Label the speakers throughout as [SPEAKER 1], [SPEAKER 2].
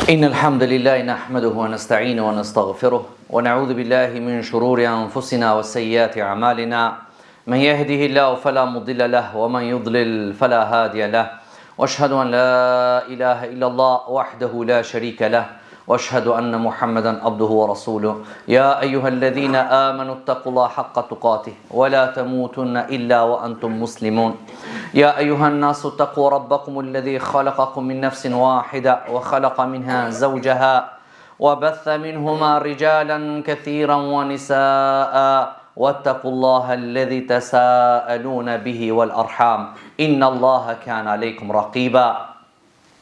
[SPEAKER 1] إن الحمد لله نحمده ونستعينه ونستغفره ونعوذ بالله من شرور أنفسنا وسيئات أعمالنا من يهده الله فلا مضل له ومن يضلل فلا هادي له وأشهد أن لا إله إلا الله وحده لا شريك له وأشهد أن محمدا عبده ورسوله يا أيها الذين آمنوا اتقوا الله حق تقاته ولا تموتن إلا وأنتم مسلمون يا أيها الناس اتقوا ربكم الذي خلقكم من نفس واحدة وخلق منها زوجها وبث منهما رجالا كثيرا ونساء واتقوا الله الذي تساءلون به والأرحام إن الله كان عليكم رقيبا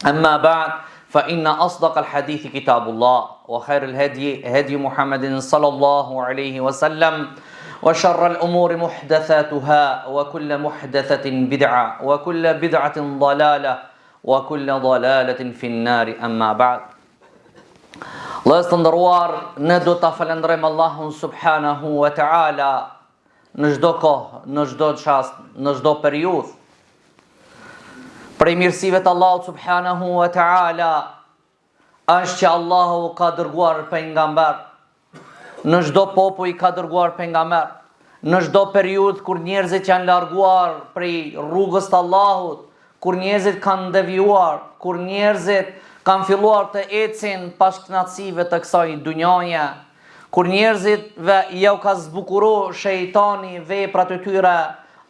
[SPEAKER 1] أما بعد فإن أصدق الحديث كتاب الله وخير الهدي هدي محمد صلى الله عليه وسلم وشر الأمور محدثاتها وكل محدثة بدعة وكل بدعة ضلالة وكل ضلالة في النار أما بعد. Allah të ndëruar, ne do ta falenderojmë Allahun subhanahu wa ta'ala në çdo kohë, në çdo çast, në çdo periudhë. Prej mirësive të Allahut subhanahu wa ta'ala është që Allahu ka dërguar pejgamber. Në çdo popull i ka dërguar pejgamber. Në çdo periudhë kur njerëzit janë larguar prej rrugës të Allahut, kur njerëzit kanë devijuar, kur njerëzit kanë filluar të ecin pas kënaqësive të kësaj dunjaje, kur njerëzitve jau ka zbukuru shejtani veprat e tyre,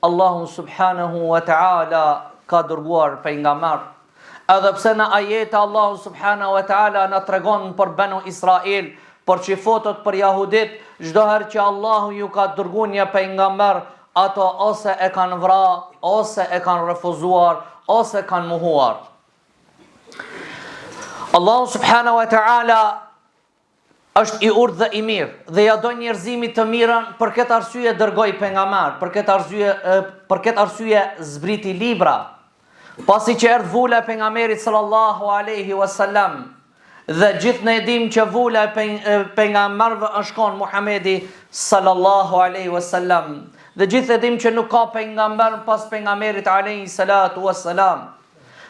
[SPEAKER 1] Allahu subhanahu wa ta'ala ka dërguar pejgamber. Edhe pse në ajete Allahu subhanahu wa ta'ala na tregon për Banu Israil, për çifotët, për jahudit, çdo herë që Allahu ju ka dërguar një pejgamber, ato ose e kanë vrarë, ose e kanë refuzuar, ose kanë mohuar. Allahu subhanahu wa ta'ala është i urtë dhe i mirë dhe ja do njerëzimit të mirën, për këtë arsye dërgoi pejgamber, për këtë arsye zbriti libra. Pasi që erdhi vula e pejgamberit sallallahu alaihi wasallam dhe gjithë ne dim që vula e pejgamberëve është kon Muhamedi sallallahu alaihi wasallam dhe gjithë dim që nuk ka pejgamber pas pejgamberit alaihi salatu wassalam.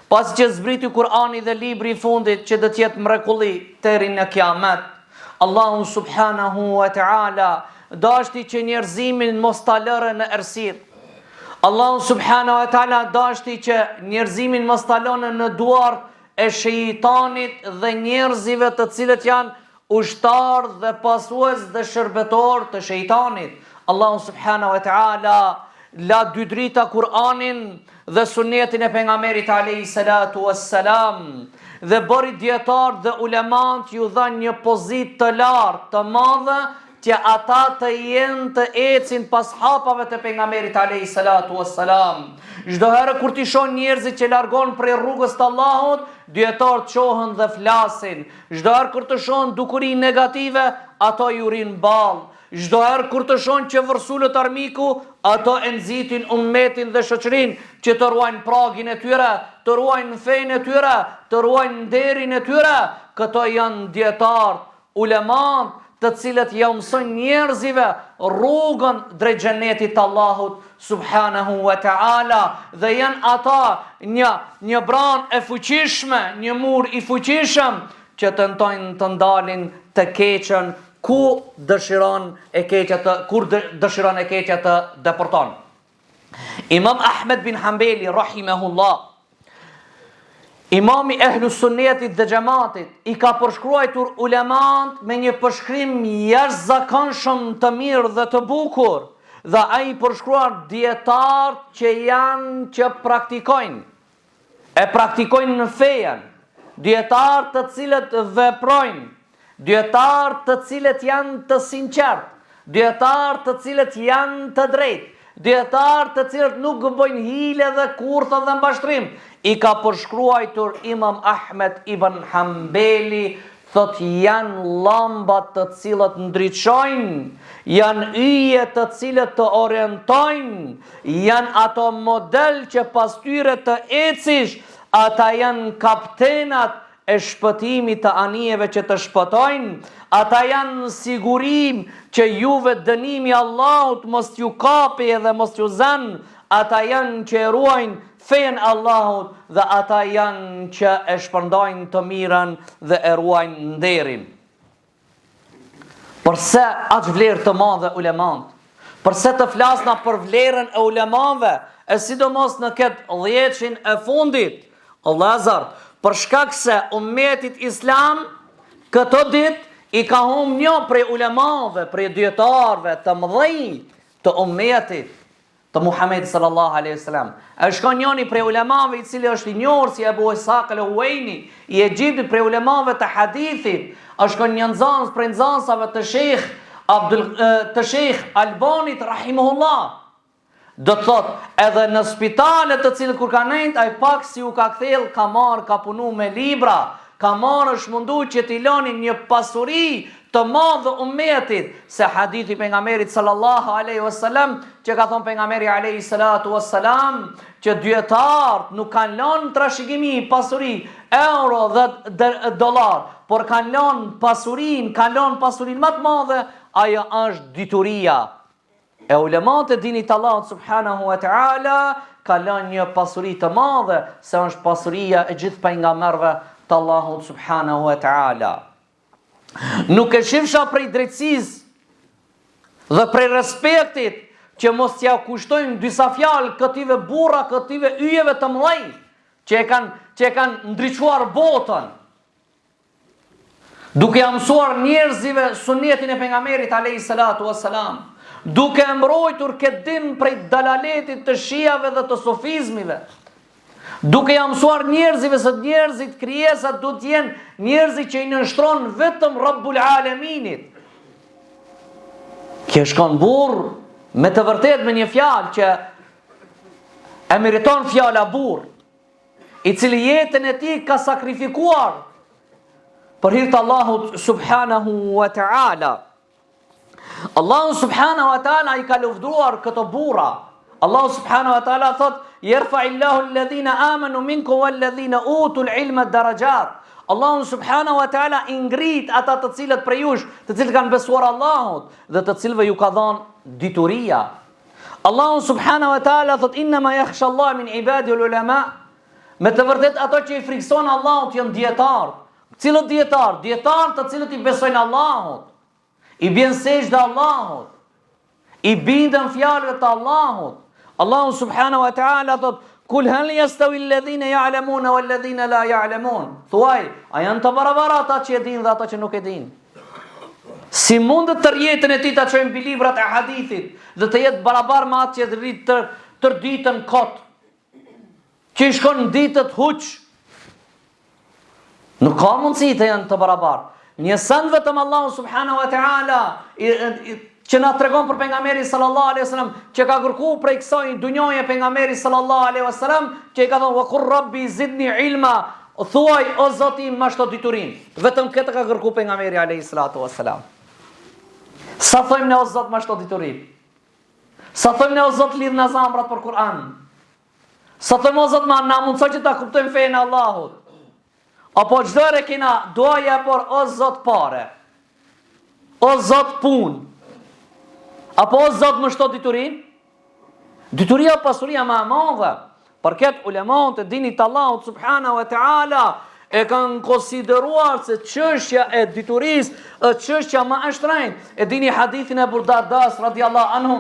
[SPEAKER 1] Pasi që zbriti Kur'ani dhe libri i fundit që do të jetë mrekulli deri në kiamet, Allahu subhanahu wa ta'ala dashti që njerëzimin mos ta lërë në errësirë. Allahu subhanahu wa ta'ala dashti që njerëzimin mos ta lënë në duart e shejtanit dhe njerëzive të cilët janë ushtar dhe pasues dhe shërbetor të shejtanit. Allahu subhanahu wa ta'ala la dy drita Kur'anin dhe sunetin e pejgamberit alayhi salatu wassalam dhe bëri dietar dhe ulemat ju dhanë një pozitë të lartë, të madhe, që ata të jenë të ecin pas hapave të pejgamberit alayhi salatu wassalam. Çdo herë kur ti shoh njerëzit që largon prej rrugës të Allahut, dietarët çohen dhe flasin. Çdo herë kur të shohin dukuri negative, ato ju rin ball. Çdo herë kur të shohin që vërsulët armiku, ato e nxitin ummetin dhe shoqërinë që të ruajnë pragin e tyre, të ruajnë fenë e tyre, të ruajnë nderin e tyre. Këto janë dietarë, ulemat, të cilët ja mësojnë njerëzive rrugën drejt xhenetit të Allahut subhanahu wa ta'ala dhe janë ata një branë e fuqishme, një mur i fuqishëm që tentojnë të ndalin të keqen kur dëshiron e keqja të deporton. Imam Ahmed bin Hanbali rahimahullah, imami Ehlus Sunnetit dhe Xhamatit, i ka përshkruar ulemat me një përshkrim jashtëzakonshëm të mirë dhe të bukur, dhe ai përshkruar dietarë që praktikojnë në fejen, dietarë të cilët veprojnë, dietarë të cilët janë të sinqert, dietarë të cilët janë të drejtë, dietarë të cilët nuk bëjnë hile dhe kurtha dhe mbashtrim. I ka përshkruar Imam Ahmed ibn Hanbali, thot janë llambat të cilat ndriçojnë, janë yje të cilët të orientojnë, janë ato model që pas tyre të ecish, ata janë kaptenat e shpëtimit të anijeve që të shpëtojnë, ata janë sigurim që juve dënimi Allahut mos ju kapi edhe mos ju zën, ata janë që ruajnë fenë Allahut dhe ata janë që e shpërndajnë të mirën dhe e ruajnë nderin. Përse aq vlerë të madhe ulemat? Përse të flasna për vlerën e ulemave, e sidomos në këtë 10 e fundit, o Lazar, për shkak se ummetit islam këtë ditë i ka humbur një prej ulemave, prej dietarëve të mëdhenj të ummetit të Muhamedit sallallahu alaihi wasallam. E shkon njëri prej ulemave i cili është i njohur si Abu Ishaq al-Huwaini i Egjiptit, prej ulemave të hadithit, është një nxënës prej nxënësave të Sheikh Albanit rahimahullah. Do të thot, edhe në spitalet të cilët kur ka nejt, ai pak si u ka kthell, ka marrë, ka punu me libra, ka marrë, është mundu që t'i lani një pasuri të madhe ummetit, se hadithi pejgamberit sallallahu alaihi wasallam, që ka thonë pejgamberi alaihi salatu wassalam, që dietarët nuk kanë lënë trashëgimi, pasuri, euro dhe dollar, por kanë lënë pasurinë më të madhe, ajo është dituria. E ulemat e dinit Allahut subhanahu wa ta'ala ka lënë një pasuri të madhe, se është pasuria e gjithë pejgamberëve të Allahut subhanahu wa ta'ala. Nuk e shifsha prej drejtësisë dhe prej respektit që mos t'ja kushtojnë disa fjalë këtive burra, këtive yjeve të mëdhenj që e kanë ndriçuar botën, duke ja mësuar njerëzive sunetin e pejgamberit alayhi salatu wassalam, duke mbrojtur këtë din prej dalaletit të shijave dhe të sofizmive, duke ja mësuar njerëzive se njerëzit krijesat do të jenë njerëzit që i nënshtron vetëm Rabbul Alaminit. Kjo shkon burr me të vërtet me një fjalë që e meriton fjala burr, i cili jetën e tij ka sakrifikuar për hir të Allahut subhanahu wa ta'ala. Allahu subhanahu wa ta'ala i ka luftuar këto burra. Allahu subhanahu wa ta'ala thot: "Yarfa'illahu alladhina amanu minkum walladhina utul ilma darajat." Allahu subhanahu wa ta'ala i ngrit ata të cilët prej jush, të cilët kanë besuar Allahut dhe të cilëve ju ka dhënë dituria. Allahu subhanahu wa ta'ala thot: "Innama yakhsha Allah min ibadihi ulama." Me të vërtet ato që i frikson Allahut janë dietarë. Cilët dietarë? Dietarë të cilët i besojnë Allahut, i bjen sejdë Allahut, i bindën fjalëve të Allahut. Allahu subhanahu wa ta'ala thot: "Kul hal yastawi alladhina ya'lamuna wal ladhina la ya'lamun." Thuaj, a janë të barabarta ata që e dinë dhe ata që nuk e dinë? Si mundet të jetën e tij ta çojmë mbi librat e hadithit dhe të jetë barabar me atë që rrit tër ditën kot, që i shkon në ditët huq? Nuk ka mundësi të janë të barabartë. Njësën vetëm Allahu subhanahu wa ta'ala që na tregon për pejgamberin sallallahu alaihi wasallam, që ka kërkuar prej kësaj dunjoje pejgamberi sallallahu alaihi wasallam, që i ka thënë: "Wa qur rabbi zidni ilma." Thuaj, o Zoti, më shto diturin. Vetëm këtë ka kërkuar pejgamberi alaihi salatu wasallam. Sa thojmë ne o Zot më shto diturin? Sa thojmë ne o Zot lidh na zamrat për Kur'an? Sa thojmë o Zot na mundsoj që ta kuptojmë fenë e Allahut? Apo çdo herë kena duaja por o Zot pare, o Zot punë, apo o Zot më shto diturin? Dituria pasuria më e madhe. Për këtë ulemat e dinit Allahut subhanahu wa ta'ala e kanë konsideruar se çështja e diturisë është çështja më e shtrenjtë. E dini hadithin e Abu Dardas radhiyallahu anhu,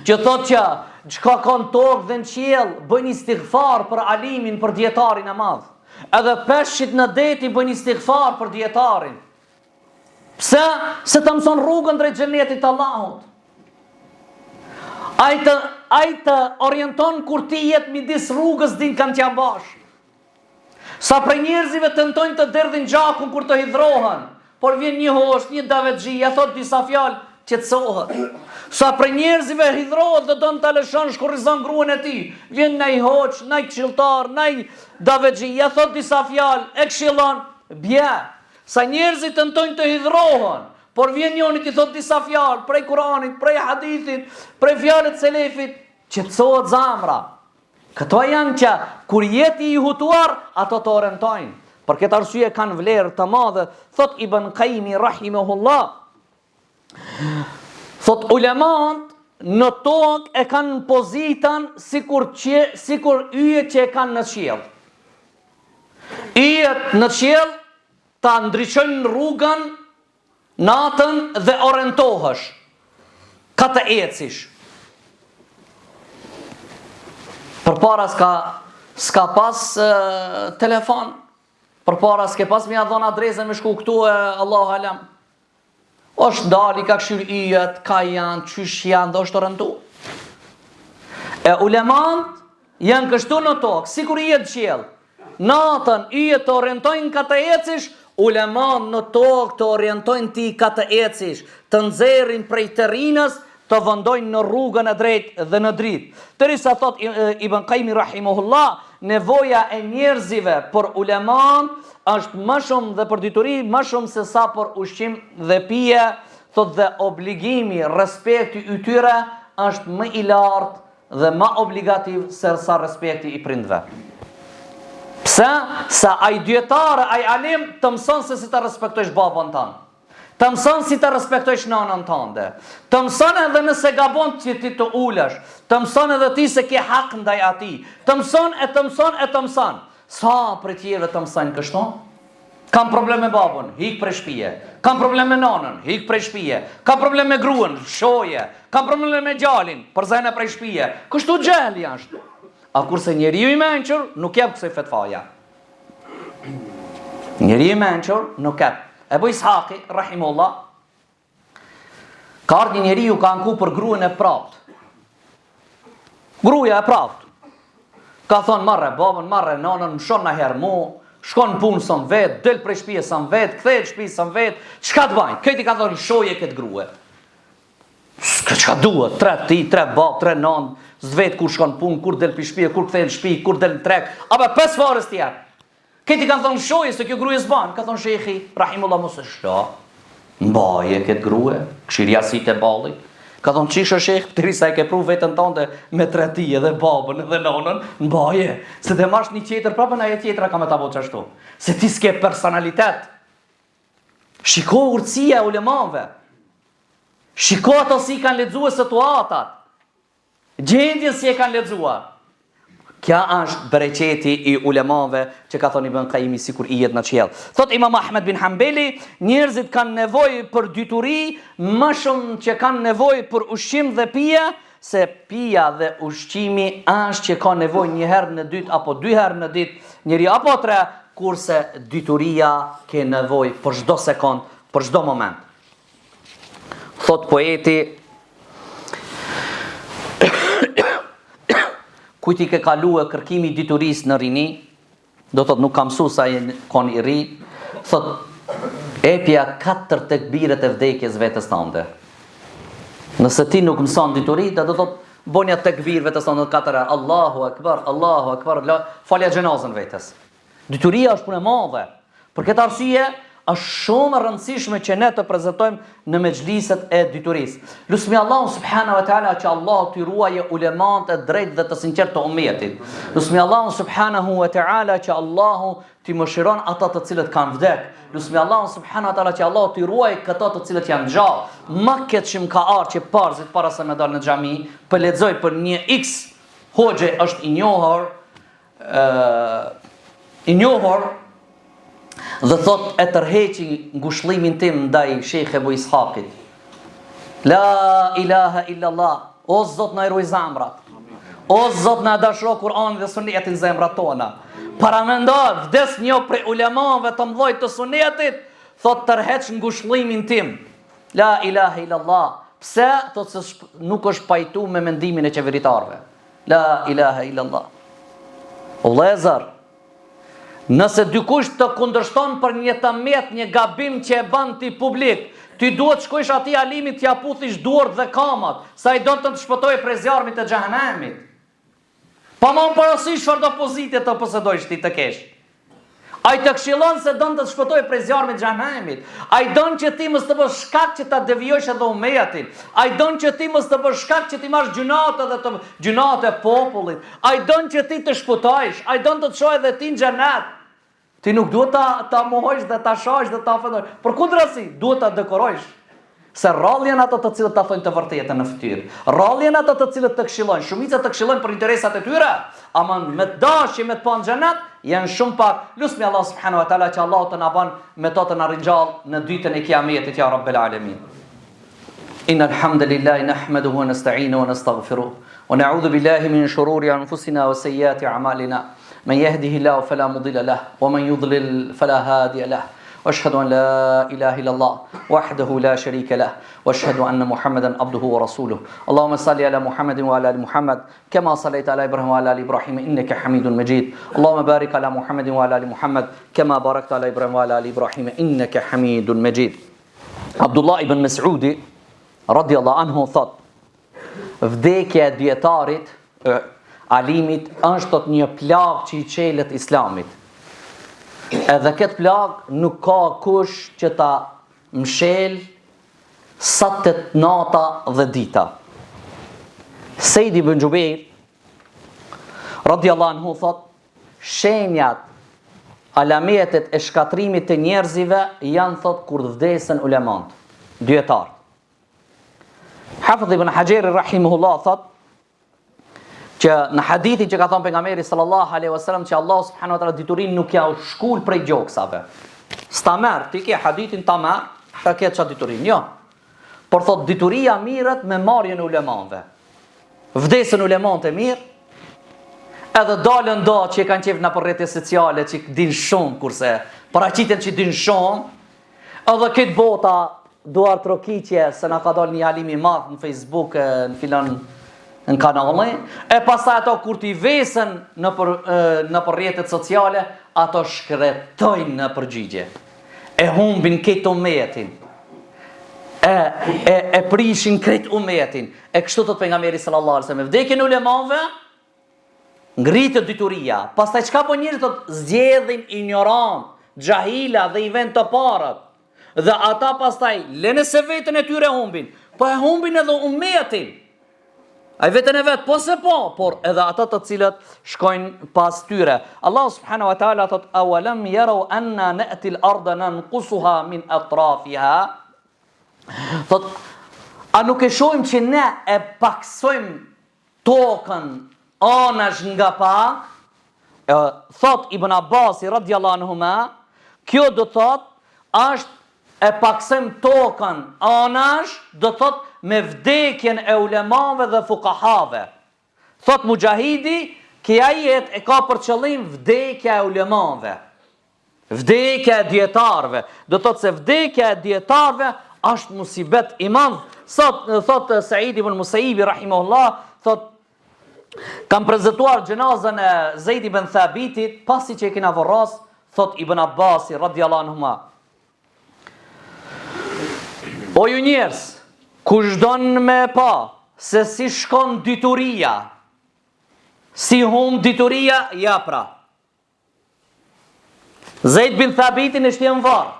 [SPEAKER 1] që thotë që çka ka në tokë dhe në qiell bëjnë istighfar për alimin, për dietarin e madh. Edhe peshqit në det i bëjnë istighfar për dietarin. Pse? Se të mëson rrugën drejt xhenetit të Allahut. Ai të orienton kur ti jetë midis rrugës din kanë t'ja bash. Sa prej njerëzive tentojnë të derdhin gjakun kur të hidhrohen, por vjen një hosh, një davetxhi, ja thot disa fjalë, qetësohet. Sa prej njerëzive hidhrohet dhe don ta lëshon, shkurrizon gruan e tij, vjen nai hoç, nai këshilltar, nai davetxhi, ja thot disa fjalë, e këshillon, bie. Sa njerëzit tentojnë të hidhrohen, por vjen njëri ti thot disa fjalë prej Kuranit, prej hadithit, prej fjalëve të selefit, qetësohet zamra. Këto janë që kur jeti i hutuar, ato të orientojnë. Për këtë arsye kanë vlerë të madhe, thot Ibn Qayyim rahimahullah. Thot ulemat në tokë e kanë në pozitën sikur yjet që e kanë në qiell. Yjet në qiell ta ndriçojnë rrugën natën dhe orientohesh. Ka të ecish. Përpara s'ka pas telefon. Përpara s'ke pas mi a dhon adresën me shku këtu Allahu alam. Është dali ka këshir yjet, ka janë, qysh janë dhe është orientu. E ulemant janë kështu në tokë, sikur yjet qiell. Natën yjet të orientojnë ka të ecish, ulemant në tokë të orientojnë ti ka të ecish, të nxjerrin prej terrinës, të vendojnë në rrugën e drejtë dhe në dritë. Derisa thot Ibn Qayyim rahimahullah, nevoja e njerëzive për ulemant është më shumë dhe për dituri më shumë se sa për ushqim dhe pije, thot dhe obligimi, respekti i tyre është më i lartë dhe më obligativ se sa respekti i prindve. Pse? Sa ai dietar, ai alim të mëson se si ta respektojsh babën tënd. Të mëson si të respektojsh nanën tënde. Të mëson edhe nëse gabon që ti të ulesh. Të mëson edhe ti se ke hak ndaj atij. Të mëson. Sa për tjerë të mësojnë kështu? Kam problem me babën, hik prej shtëpie. Kam problem me nanën, hik prej shtëpie. Kam problem me gruan, shoje. Kam problem me djalin, përzajnë prej shtëpie. Kështu gjeli është. A kurse njeriu i mençur nuk jep kësaj fetfaja. Njeriu i mençur nuk jep. Ebu Ishaqi, rahimullah, ka ardhur një njeriu ka anku për gruën e prapt. Gruaja e prapt. Ka thonë marrë babën, marrë nanën, më shon na herë mu, shkon në punë son vet, del prej shtëpie son vet, kthehet në shtëpi son vet, çka të bajnë? Këti ka thonë shoje këtë grua. Çka duhet? 3 ti, 3 babë, 3 nanë, s'vet kur shkon në punë, kur del prej shtëpie, kur kthehet në shtëpi, kur del në treg, apo 5 farës tjetër. Këti kanë thonë shoje se kjo gruje s'ban, ka thonë shekhi, rahimullah mos e shlo, mbaje këtë gruje, këshirja si të balli, ka thonë qishë shekh, përisa e ke pru vetën tante me 3 tije dhe babën dhe nonën, mbaje, se dhe marsh një tjetër, prapë në aje tjetëra ka me ta bo qashtu, se ti s'ke personalitet, shiko urtësia e ulemave, shiko ato si kanë lexuar situatat, gjendjen si e kanë lexuar. Kja është bereqeti i ulemave që ka thonë Ibn Qayyimi sikur i jetë në qiell. Thot Imam Ahmed bin Hanbeli, njerëzit kanë nevojë për dyturi më shumë që kanë nevojë për ushqim dhe pije, se pija dhe ushqimi është që ka nevojë një herë në ditë apo 2 herë në ditë, njëri apo 3, kurse dyturia ke nevojë për çdo sekond, për çdo moment. Thot poeti, kujti ke kalu e kërkimi dituris në rini, do thot nuk kam su sa kon i ri, thot epja 4 tekbiret e vdekjes vetës tënde. Nëse ti nuk mëson dituri, do thot bonja tekbir vetës tënde 4 herë, Allahu akbar, falja xhenazën vetës. Dituria është punë e madhe. Për këtë arsye është shumë e rëndësishme që ne të prezantojmë në mexhliset e diturisë. Lutemi Allahun subhanahu wa taala që Allah t'i ruajë ulemat e drejtë dhe të sinqertë të ummetit. Lutemi Allahun subhanahu wa taala që Allahu t'i mëshiron ata të cilët kanë vdek. Lutemi Allahun subhanahu wa taala që Allah t'i ruajë këta të cilët janë gjallë. Ma këtë që më ka ardhur që parzit para se me dal në xhami, për lexoj për një X hoxhe është i njohur dhe thot e tërheqi ngushëllimin tim ndaj Shejh Ebu Ishaqit. La ilaha illallah, o Zot na ruaj zemrat. O Zot na dashuro Kur'anin dhe Sunetin zemrat tona. Para mendo vdes një prej ulemave të mëdhej të Sunetit, thot tërheq ngushëllimin tim. La ilaha illallah. Pse? Thot se nuk është pajtu me mendimin e qeveritarëve. La ilaha illallah. O vëllezër, nëse dikush të kundërshton për një tëmet, një gabim që e bën ti publik, ti duhet shkojsh atij alimit t'ia puthish duart dhe kamat, sa i do të shpëtojë prej zjarmit të xhehenemit. Pa më parasysh çfarë do pozite të posedojsh ti të kesh. Ai të këshillon se don të shpëtojë prej zjarmit të xhehenemit. Ai don që ti mos të bësh shkak që ta devijosh edhe ummetin. Ai don që ti mos të bësh shkak që ti marrësh gjunat edhe të gjunat e popullit. Ai don që ti të shpëtohesh. Ai don të të çojë edhe ti në xhenet. Ti nuk duhet ta mohojsh dhe ta shohësh dhe ta ofendosh. Përkundrazi, duhet ta dekorojsh. Se rralljen ato të cilët ta thonë të vërtetën në fytyrë. Rralljen ato të cilët të këshillojnë, shumica të këshillojnë për interesat e tyre, ama me dashje me të pa në xhenet janë shumë pak. Lusmi Allah subhanahu wa taala që Allah të na bën me to të na ringjall në ditën e kiametit ya rabbel alamin. Innal hamdalillahi nahmaduhu wa nasta'inuhu wa nastaghfiruh wa na'udhu billahi min shururi anfusina wa sayyiati a'malina. Man yahdihillahu fala mudilla lahu wa man yudlil fala hadiya lahu. واشهد ان لا اله الا الله وحده لا شريك له واشهد ان محمدا عبده ورسوله اللهم صل على محمد وعلى ال محمد كما صليت على ابراهيم وعلى ال ابراهيم انك حميد مجيد اللهم بارك على محمد وعلى ال محمد كما باركت على ابراهيم وعلى ال ابراهيم انك حميد مجيد. Abdullah ibn Mas'udi radiallahu anhu thot, vdekja e dietarit alimit është një plag që i çelët islamit. Edhe këtë plag nuk ka kush që ta mshel sa të nata dhe dita. Sejdi ibn Jubeir radiallahu anhu thot, shenjat, alametet e shkatrimit të njerëzive janë thot kur vdesen ulemant, dietar. Hafidh ibn Hajeri rahimahullah thot që në hadithin që ka thënë pejgamberi sallallahu alaihi wasallam që Allah subhanahu wa taala diturin nuk ja u shkul prej gjoksave. S'ta merr, ti ke hadithin ta merr, ta ke çfarë diturin, jo. Por thot dituria mirët me marrjen e ulemanëve. Vdesën ulemanët e mirë, edhe dalën do që kanë qef në për rrjetet sociale që din shumë kurse paraqiten që din shumë, edhe këtë bota duar trokiqje se na ka dalë një alim i madh në Facebook, në filan në kanale, e pastaj ato kur t'i vesën në për rrjetet sociale, ato shkretojnë në përgjigje. E humbin këtë umetin. E prishin këtë umetin. E kështu thot pejgamberi sallallahu alaihi wasallam, vdekjen e ulemave ngritet dituria. Pastaj çka po njerëzit thot zgjedhin ignorant, xahila dhe i vend të parët. Dhe ata pastaj lënë se veten e tyre humbin, po e humbin edhe umetin. Ai vetën e vet po se po, por edhe ata të cilët shkojnë pas tyre. Allah subhanahu wa taala thot awalam yaraw anna na'ti al-ardha nanqusuha min atrafiha. Thot, a nuk e shohim që ne e paksojmë tokën anash nga pak? Thot Ibn Abbasi radiallahu anhuma, kjo do thot është e paksojmë tokën anash, do thot me vdekjen e ulemave dhe fukahave. Thot Mujahidi, këja jetë e ka për qëllim vdekja e ulemave, vdekja e dietarëve. Do thot se vdekja e dietarëve është musibet i madh. Thot Said ibn Musaibi rahimahullah, thot kam prezantuar gjenazën e Zeid ibn Thabitit, pasi që e kena vorras, thot Ibn Abbasi radiallahu anhuma, o ju njerëz, kush don me pa se si shkon dituria, si hum dituria, ja pra. Zeid bin Thabitin e shtjen varr.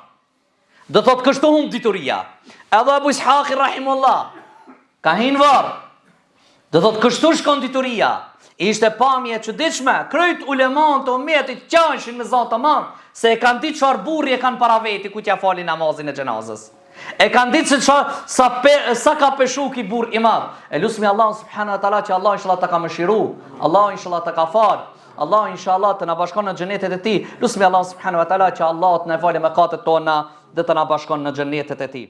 [SPEAKER 1] Do thot kështu hum dituria. Edhe Abu Ishaq rahimullah ka hin varr. Do thot kështu shkon dituria. Ishte pamje e çuditshme, krejt ulemat të umetit qashin me zot të madh, se e kanë ditë çfarë burri e kanë para veti ku t'ja falin namazin e xhenazës. E kanë ditë se sa ka peshu ki burr i madh. E lusmi Allah subhanahu wa taala që Allah inshallah ta ka mëshiru, Allah inshallah ta ka fal, Allah inshallah të na bashkon në xhenetet e tij. Lusmi Allah subhanahu wa taala që Allah të na falë mëkatet tona dhe të na bashkon në xhenetet e tij.